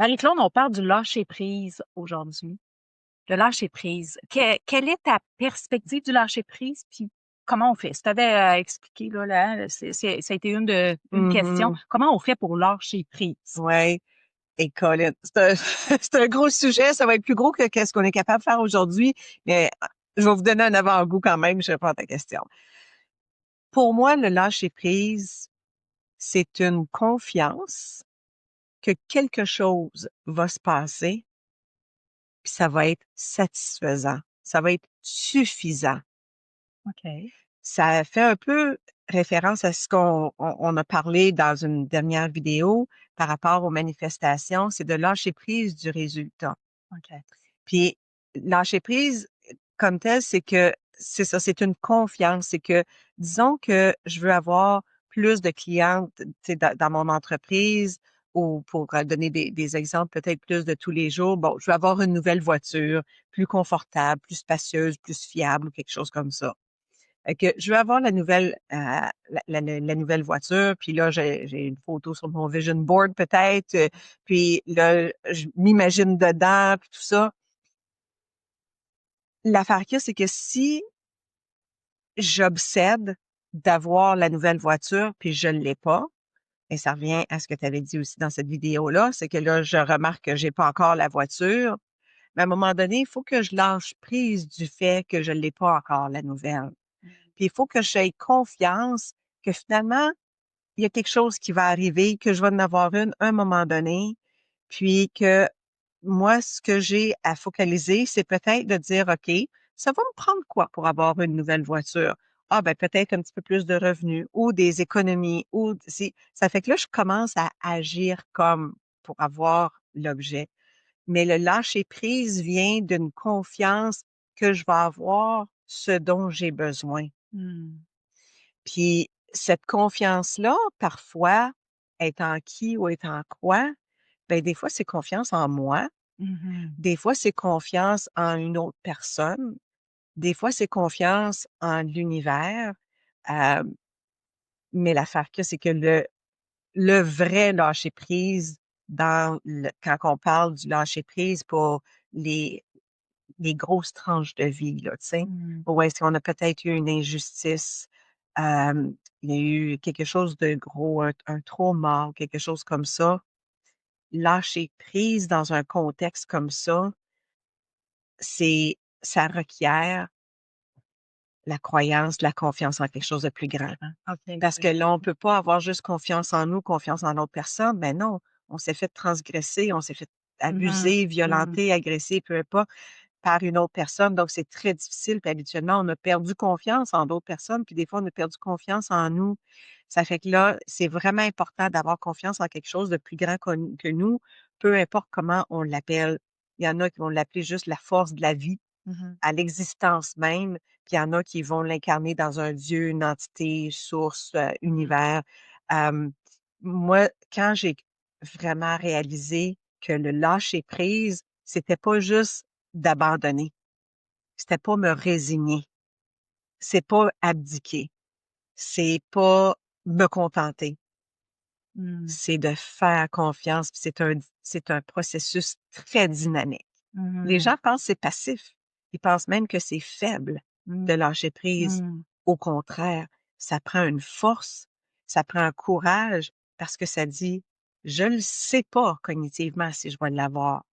Marie-Claude, on parle du lâcher-prise aujourd'hui. Le lâcher-prise. Quelle est ta perspective du lâcher-prise? Puis comment on fait? Si tu avais expliqué, ça a été une question. Mhm. Comment on fait pour lâcher prise? Ouais. Et Colin, c'est un gros sujet. Ça va être plus gros que qu'est-ce qu'on est capable de faire aujourd'hui. Mais je vais vous donner un avant-goût quand même. Je réponds à ta question. Pour moi, le lâcher-prise, c'est une confiance que quelque chose va se passer, puis ça va être satisfaisant. Ça va être suffisant. OK. Ça fait un peu référence à ce qu'on a parlé dans une dernière vidéo par rapport aux manifestations, c'est de lâcher prise du résultat. OK. Puis lâcher prise comme tel, c'est ça, c'est une confiance. C'est que, disons que je veux avoir plus de clientes, tu sais, dans mon entreprise, ou pour donner des exemples peut-être plus de tous les jours. Bon, je veux avoir une nouvelle voiture, plus confortable, plus spacieuse, plus fiable, ou quelque chose comme ça. Fait que je veux avoir la nouvelle, la nouvelle voiture, puis là, j'ai une photo sur mon vision board peut-être, puis là, je m'imagine dedans, puis tout ça. L'affaire qu'il y a, c'est que si j'obsède d'avoir la nouvelle voiture, puis je ne l'ai pas, et ça revient à ce que tu avais dit aussi dans cette vidéo-là, c'est que là, je remarque que j'ai pas encore la voiture, mais à un moment donné, il faut que je lâche prise du fait que je ne l'ai pas encore, la nouvelle. Puis il faut que j'aie confiance que finalement, il y a quelque chose qui va arriver, que je vais en avoir une à un moment donné, puis que moi, ce que j'ai à focaliser, c'est peut-être de dire, OK, ça va me prendre quoi pour avoir une nouvelle voiture? Ah, ben peut-être un petit peu plus de revenus ou des économies ou si ça fait que là, je commence à agir comme pour avoir l'objet. Mais le lâcher prise vient d'une confiance que je vais avoir ce dont j'ai besoin. Hmm. Puis cette confiance-là, parfois, est en qui ou est en quoi? Ben, des fois, c'est confiance en moi. Mhm. Des fois, c'est confiance en une autre personne. Des fois, c'est confiance en l'univers. Euh, mais l'affaire que c'est que le vrai lâcher prise quand on parle du lâcher prise pour les, les grosses tranches de vie, là, tu sais, Hmm. où est-ce qu'on a peut-être eu une injustice, euh, il y a eu quelque chose de gros, un trauma ou quelque chose comme ça. Lâcher prise dans un contexte comme ça requiert la croyance, la confiance en quelque chose de plus grand. OK. Parce que là, on peut pas avoir juste confiance en nous, confiance en l'autre personne. Ben non, on s'est fait transgresser, on s'est fait Mhm. abuser, Mhm. violenter, agresser, peu importe, par une autre personne. Donc, c'est très difficile. Puis habituellement, on a perdu confiance en d'autres personnes, puis des fois, on a perdu confiance en nous. Ça fait que là, c'est vraiment important d'avoir confiance en quelque chose de plus grand que nous, peu importe comment on l'appelle. Il y en a qui vont l'appeler juste la force de la vie Mhm. à l'existence même, puis il y en a qui vont l'incarner dans un Dieu, une entité, source, Mhm. univers. Euh, Moi, quand j'ai vraiment réalisé que le lâcher prise, c'était pas juste d'abandonner, c'était pas me résigner, c'est pas abdiquer, c'est pas me contenter, Mhm. c'est de faire confiance, puis c'est un processus très dynamique. Les Mhm. gens pensent que c'est passif. Ils pensent même que c'est faible de Mhm. lâcher prise. Mhm. Au contraire, ça prend une force, ça prend un courage parce que ça dit, je ne sais pas cognitivement si je vais l'avoir,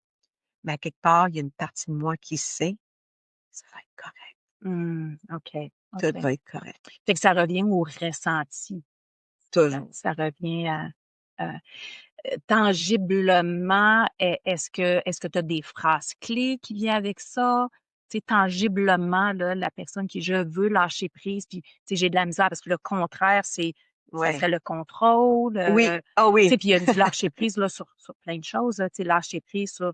mais à quelque part, il y a une partie de moi qui sait, ça va être correct. Mhm. OK. Tout OK. va être correct. Fait que ça revient au ressenti. Toujours. Ça revient tangiblement, est-ce que tu as des phrases clés qui viennent avec ça? Tu sais, tangiblement, là, la personne qui: «Je veux lâcher prise», puis, tu sais, j'ai de la misère parce que le contraire, ça Ouais. serait le contrôle, Oui. Ah tu sais, oui. puis il y a du lâcher prise, là, sur plein de choses, là, tu sais, lâcher prise sur,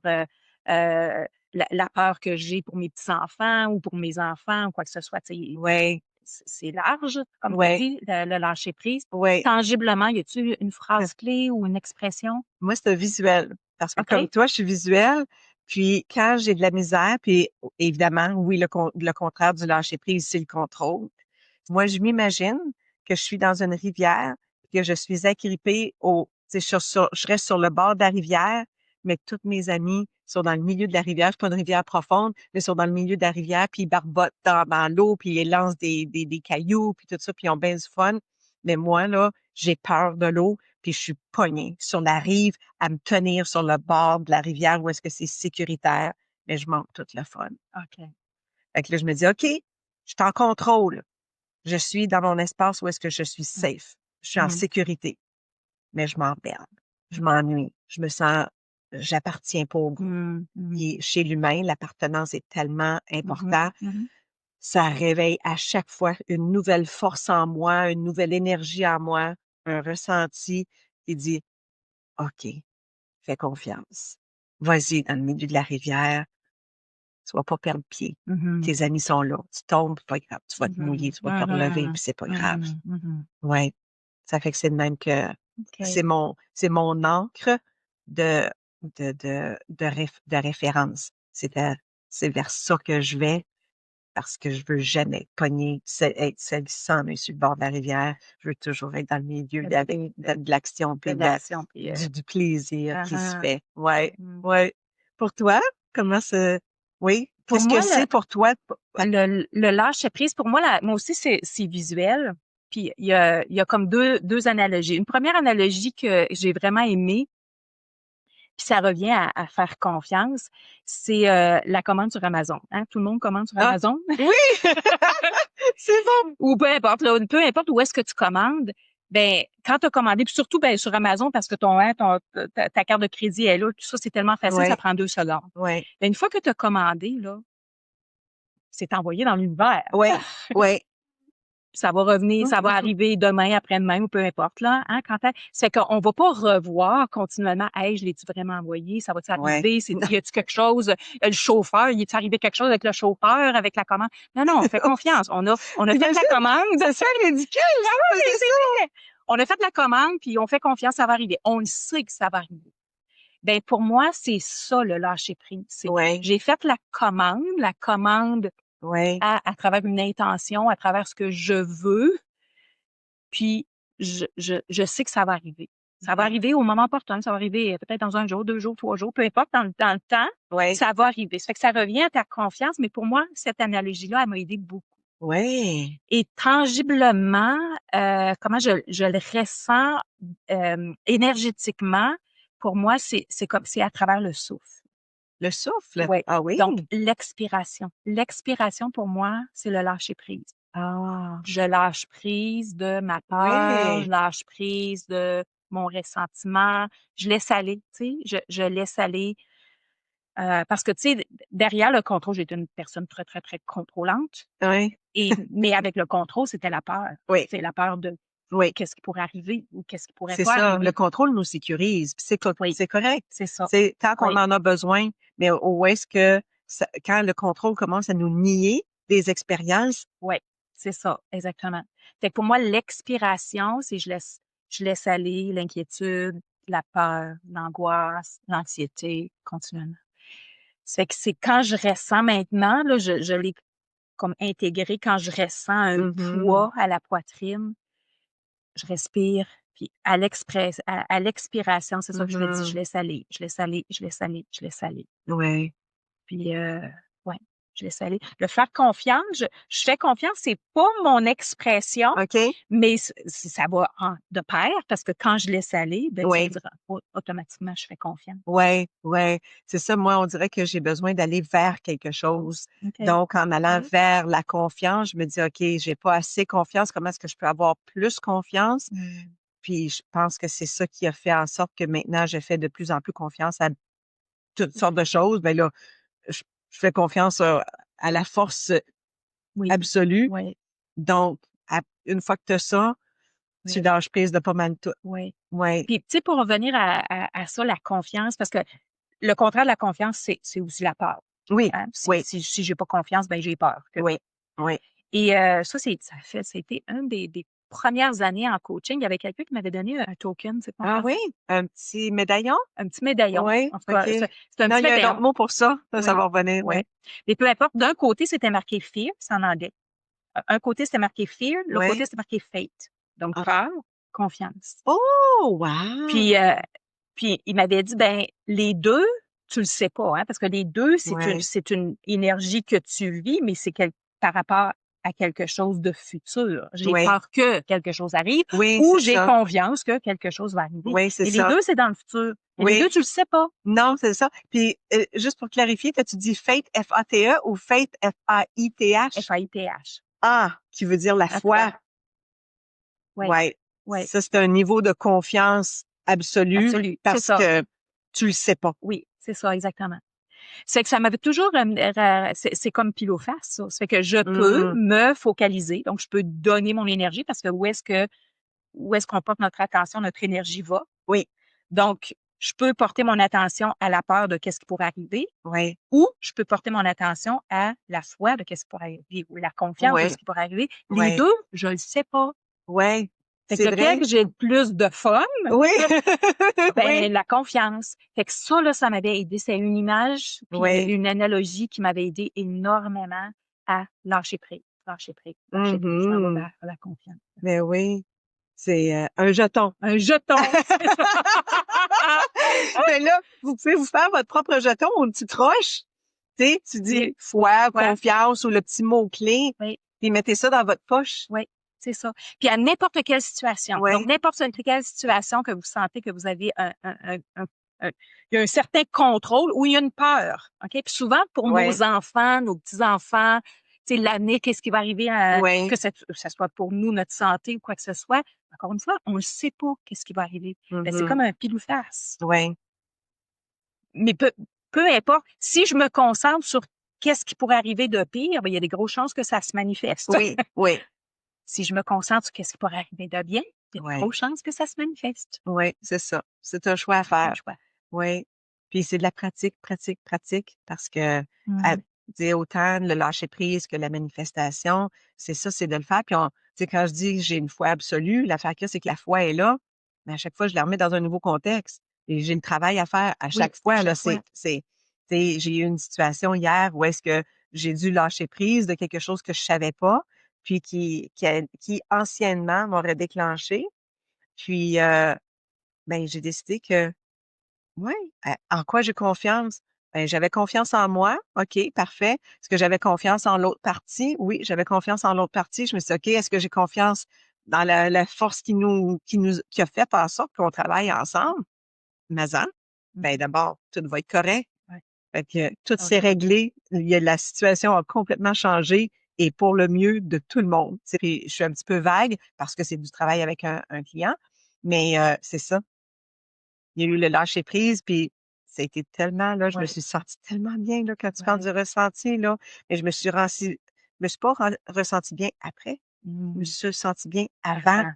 la peur que j'ai pour mes petits-enfants ou pour mes enfants ou quoi que ce soit, tu sais, Ouais. c'est large, comme tu Ouais. dis, le lâcher prise. Ouais. Tangiblement, y a-tu une phrase clé ou une expression? Moi, c'est un visuel. Parce que comme OK. toi, je suis visuelle. Puis quand j'ai de la misère, puis évidemment, oui, le contraire du lâcher prise, c'est le contrôle. Moi, je m'imagine que je suis dans une rivière, que je suis agrippée tu sais, je reste sur le bord de la rivière, mais toutes mes amies sont dans le milieu de la rivière. C'est pas une rivière profonde, mais sont dans le milieu de la rivière, puis ils barbotent dans l'eau, puis ils lancent des cailloux, puis tout ça, puis ils ont bien du fun. Mais moi, là, j'ai peur de l'eau, puis je suis pognée sur la rive à me tenir sur le bord de la rivière où est-ce que c'est sécuritaire, mais je manque tout le fun. OK. Fait que là, je me dis, OK, je suis en contrôle. Je suis dans mon espace où est-ce que je suis Mmh. safe. Je suis en Mmh. sécurité, mais je m'emmerde. Je m'ennuie. Je me sens, j'appartiens pas au groupe. Mmh. Mmh. Et chez l'humain, l'appartenance est tellement Mmh. important. Mmh. Ça réveille à chaque fois une nouvelle force en moi, une nouvelle énergie en moi, un ressenti qui dit, OK, fais confiance. Vas-y dans le milieu de la rivière. Tu vas pas perdre pied. Mmh. Tes amis sont là. Tu tombes, pas grave. Tu vas te mouiller, Mmh. tu vas te relever, Mmh. puis c'est pas grave. Mmh. Mmh. Ouais. Ça fait que c'est de même que OK. c'est mon encre de, de référence. C'est vers ça que je vais parce que je veux jamais pogner, être celle qui s'en est sur le bord de la rivière. Je veux toujours être dans le milieu de l'action puis De l'action puis du plaisir qui se uh-huh. fait. Ouais. Mmh. Ouais. Pour toi, comment ça, oui. Pour Qu'est-ce que moi, c'est pour toi? le lâcher prise, pour moi, moi aussi, c'est visuel. Puis il y a comme deux analogies. Une première analogie que j'ai vraiment aimée, puis ça revient à faire confiance, c'est la commande sur Amazon. Hein? Tout le monde commande sur Ah, Amazon. oui! C'est bon! Ou peu importe, là, peu importe où est-ce que tu commandes, ben quand tu as commandé, puis surtout ben, sur Amazon, parce que ta carte de crédit est là, tout ça, c'est tellement facile, ça Ouais. prend 2 secondes. Ouais. Ben, une fois que tu as commandé, là, c'est envoyé dans l'univers. Ouais. Ouais. Ça va revenir, ça va arriver demain, après-demain, ou peu importe, là, hein, c'est qu'on va pas revoir continuellement, hey, je l'ai-tu vraiment envoyé? Ça va-tu Ouais. arriver? Y a-tu quelque chose? Le chauffeur, y est-tu arrivé quelque chose avec le chauffeur, avec la commande? Non, non, on fait confiance. On a fait la Imagine, commande. ça serait ridicule, ça, c'est ça. On a fait la commande, puis on fait confiance, ça va arriver. On le sait que ça va arriver. Ben, pour moi, c'est ça, le lâcher prise. Ouais. J'ai fait la commande Ouais. à travers une intention, à travers ce que je veux, puis je sais que ça va arriver. Ça va arriver au moment opportun, ça va arriver peut-être dans 1 jour, 2 jours, 3 jours, peu importe dans le temps, Ouais. ça va arriver. Ça fait que ça revient à ta confiance, mais pour moi, cette analogie-là, elle m'a aidé beaucoup. Ouais. Et tangiblement, comment je le ressens énergétiquement, pour moi, c'est à travers le souffle. Le souffle? Ouais. Ah oui? Donc, l'expiration. L'expiration, pour moi, c'est le lâcher prise. Ah. Je lâche prise de ma peur, je Ouais. lâche prise de mon ressentiment, je laisse aller, tu sais, je laisse aller, parce que, tu sais, derrière le contrôle, j'étais une personne très, très, très contrôlante Ouais. mais avec le contrôle, c'était la peur. Oui. C'est la peur de Oui. qu'est-ce qui pourrait arriver ou qu'est-ce qui pourrait C'est pas ça. Le arriver. contrôle nous sécurise. Puis Oui, c'est correct. c'est ça. C'est tant qu'on Oui, en a besoin, mais où est-ce que quand le contrôle commence à nous nier des expériences, oui, c'est ça, exactement. Fait que pour moi, l'expiration, c'est je laisse aller l'inquiétude, la peur, l'angoisse, l'anxiété continuellement. C'est que c'est quand je ressens maintenant, là, je l'ai comme intégré, quand je ressens un mhm, poids à la poitrine, je respire, puis à l'expiration, c'est ça que je me dis: «Je mhm, laisse aller, je laisse aller, je laisse aller, je laisse aller». ouais. Puis, ouais, je laisse aller. Le faire confiance, je fais confiance, c'est pas mon expression, OK? mais ça va de pair parce que quand je laisse aller, ben ça veut Oui. dire automatiquement, je fais confiance. Ouais, ouais. C'est ça, moi, on dirait que j'ai besoin d'aller vers quelque chose. OK. Donc, en allant OK. vers la confiance, je me dis, OK, j'ai pas assez confiance. Comment est-ce que je peux avoir plus confiance? Mmh. Puis, je pense que c'est ça qui a fait en sorte que maintenant, je fais de plus en plus confiance à toutes sortes de choses. Ben là, je fais confiance à la force Oui. absolue. Oui. Donc, une fois que tu as ça, tu Oui. lâches prise de pas mal tout. Oui. Ouais. Puis, tu sais, pour revenir à ça, la confiance, parce que le contraire de la confiance, c'est aussi la peur, Oui, hein. Si oui, si si j'ai pas confiance, ben j'ai peur que oui, oui. et c'était une des premières années en coaching. Il y avait quelqu'un qui m'avait donné un token, c'est quoi en Ah oui? français? Un petit médaillon? Un petit médaillon. Oui, En tout cas, OK. c'est un Non, petit il y a un autre médaillon. mot pour ça. Ça Oui, va revenir, oui. oui. Mais peu importe, d'un côté, c'était marqué fear, c'est en anglais. Un côté, c'était marqué fear, l'autre côté, Oui. c'était marqué faith. Donc Ah. peur, confiance. Oh, Puis, wow! Puis il m'avait dit, ben les deux, tu le sais pas, hein, parce que les deux, Ouais. c'est une énergie que tu vis, mais c'est par rapport à quelque chose de futur. J'ai Oui. peur que quelque chose arrive Oui, ou c'est j'ai ça. confiance que quelque chose va arriver. Oui, c'est Mais les ça. deux, c'est dans le futur. Et les Oui. deux, tu le sais pas. Non, c'est ça. Puis, juste pour clarifier, t'as-tu dit fate, F-A-T-E ou fate, F-A-I-T-H? F-A-I-T-H. Ah, qui veut dire la À toi. foi. Oui, Ouais. oui, Ça, c'est un niveau de confiance absolue absolu. C'est parce ça. que tu le sais pas. Oui, c'est ça, exactement. C'est que ça m'avait toujours, c'est comme pile aux face, ça. Ça fait que je peux Mhm. me focaliser, donc je peux donner mon énergie parce que où est-ce qu'on porte notre attention, notre énergie va. Oui, Donc, je peux porter mon attention à la peur de qu'est-ce qui pourrait arriver oui, ou je peux porter mon attention à la foi de qu'est-ce qui pourrait arriver ou la confiance de oui, ce qui pourrait arriver. Les oui, deux, je le sais pas. oui. Fait que C'est lequel vrai? que j'ai le plus de fun? Oui, oui, Ben, la confiance. Fait que ça, là, ça m'avait aidé. C'est une image, puis oui. une analogie qui m'avait aidé énormément à lâcher prise, lâcher prise, lâcher prise. Je m'en vais Mhm. vers la confiance. Mais oui, c'est un jeton. Un jeton, c'est ça. Mais là, vous pouvez vous faire votre propre jeton ou une petite roche. Tu sais, tu dis Oui, foi, ouais, confiance ou le petit mot-clé, oui, puis mettez ça dans votre poche. oui, c'est ça. Puis à n'importe quelle situation. Donc, Oui, n'importe quelle situation que vous sentez que vous avez il y a un certain contrôle ou il y a une peur. OK? Puis souvent, pour oui, nos enfants, nos petits-enfants, tu sais, l'année, qu'est-ce qui va arriver oui. que ça soit pour nous, notre santé ou quoi que ce soit. Encore une fois, on ne sait pas qu'est-ce qui va arriver. Ben, c'est Mhm. comme un pile ou face. Oui, Mais peu importe, si je me concentre sur qu'est-ce qui pourrait arriver de pire, ben, il y a des grosses chances que ça se manifeste. oui, oui, Si je me concentre sur qu'est-ce qui pourrait arriver de bien, il y a des oui, grosses chances que ça se manifeste. oui, c'est ça. C'est un choix à C'est un faire. choix. Oui. Puis c'est de la pratique, pratique, pratique, parce que à Mmh. dire autant le lâcher prise que la manifestation, c'est ça, c'est de le faire. Puis tu sais, quand je dis que j'ai une foi absolue, l'affaire qu'il y a, c'est que la foi est là, mais à chaque fois, je la remets dans un nouveau contexte. Et j'ai le travail à faire à Oui, chaque à fois, là. chaque fois. Tu sais, j'ai eu une situation hier où est-ce que j'ai dû lâcher prise de quelque chose que je savais pas, puis qui anciennement m'aurait déclenché. Puis, ben, j'ai décidé que oui. En quoi j'ai confiance? Ben, j'avais confiance en moi. OK, parfait. Est-ce que j'avais confiance en l'autre partie? Oui, j'avais confiance en l'autre partie. Je me suis dit, OK, est-ce que j'ai confiance dans la force qui a fait en sorte qu'on travaille ensemble? Mais, ben, Mmh. d'abord, tout va être correct. Ouais, Fait que tout ah s'est oui. réglé. La situation a complètement changé et pour le mieux de tout le monde. Tu sais, puis je suis un petit peu vague parce que c'est du travail avec un client, mais c'est ça. Il y a eu le lâcher prise, puis ça a été tellement là, je me Ouais, suis sentie tellement bien là, quand tu parles ouais. du ressenti là, mais je me suis pas ressentie bien après, je me Mmh. suis sentie bien avant. Avant.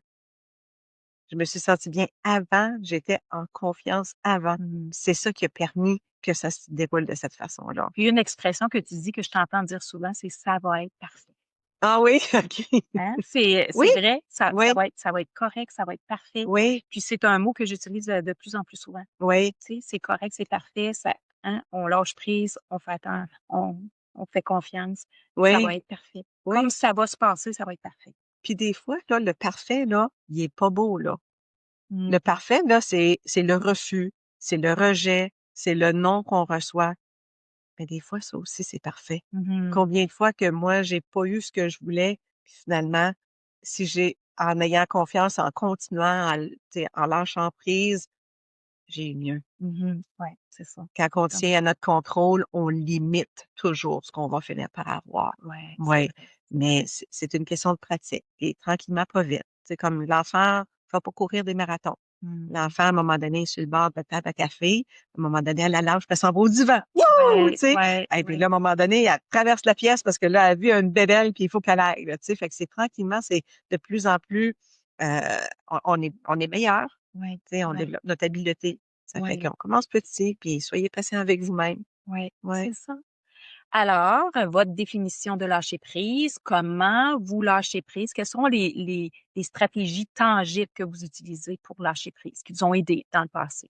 Je me suis sentie bien avant, j'étais en confiance avant. Mmh. C'est ça qui a permis que ça se déroule de cette façon-là. Puis une expression que tu dis que je t'entends dire souvent, c'est «ça va être parfait». Ah oui? OK. Hein? C'est Oui, c'est vrai, oui, ça va être correct, ça va être parfait. oui, Puis c'est un mot que j'utilise, de plus en plus souvent. oui, Tu sais, c'est correct, c'est parfait, ça hein, on lâche prise, on fait on fait confiance, ça va oui, être parfait. Comme oui. ça va se passer, ça va être parfait. Puis des fois là, le parfait là, il est pas beau là. Le Mmh. parfait, là, c'est le refus, c'est le rejet, c'est le non qu'on reçoit. Mais des fois, ça aussi, c'est parfait. Mmh. Combien de fois que moi, j'ai pas eu ce que je voulais, puis finalement, si en ayant confiance, en continuant, tu sais, en lâchant prise, j'ai eu mieux. Mmh. Ouais, c'est ça. Quand on Ça. tient à notre contrôle, on limite toujours ce qu'on va finir par avoir. Ouais, c'est Oui, vrai, c'est mais vrai. c'est une question de pratique et tranquillement, pas vite. C'est comme l'enfant va pas courir des marathons. Mmh. L'enfant, à un moment donné, est sur le bord de la table à café. À un moment donné, elle la lâche, puis elle s'en va au divan. Wouh! Tu Ouais, sais? ouais, Et puis là, ouais. à un moment donné, elle traverse la pièce parce que là, elle a vu une bébelle, puis il faut qu'elle aille, là, tu sais? Fait que c'est tranquillement, c'est de plus en plus, euh, on est meilleur. Ouais, Tu sais, on ouais, développe notre habileté. Ça fait ouais, qu'on commence petit, puis soyez patient avec vous-même. ouais, Ouais. c'est ça. Alors, votre définition de lâcher prise, comment vous lâchez prise? Quelles sont les stratégies tangibles que vous utilisez pour lâcher prise, qui vous ont aidé dans le passé?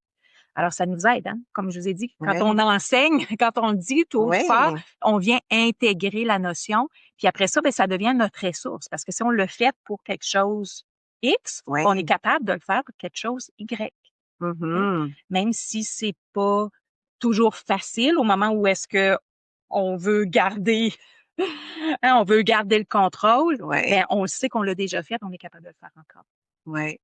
Alors, ça nous aide, hein? Comme je vous ai dit, quand on Ouais. enseigne, quand on le dit tout haut et fort, Ouais. on vient intégrer la notion. Puis après ça, ben, ça devient notre ressource. Parce que si on le fait pour quelque chose X, on est Ouais. capable de le faire pour quelque chose Y. OK? Mhm. Même si c'est pas toujours facile au moment où est-ce que on veut garder, hein, on veut garder le contrôle, Ouais, ben, on le sait qu'on l'a déjà fait, on est capable de le faire encore. ouais.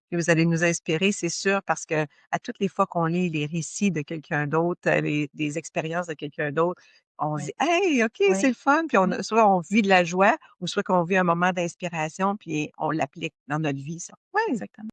Puis vous allez nous inspirer, c'est sûr, parce que à toutes les fois qu'on lit les récits de quelqu'un d'autre, des expériences de quelqu'un d'autre, on se Oui, dit, hey, OK, c'est oui, le fun. Puis oui, soit on vit de la joie, ou soit qu'on vit un moment d'inspiration, puis on l'applique dans notre vie, ça. Oui. exactement.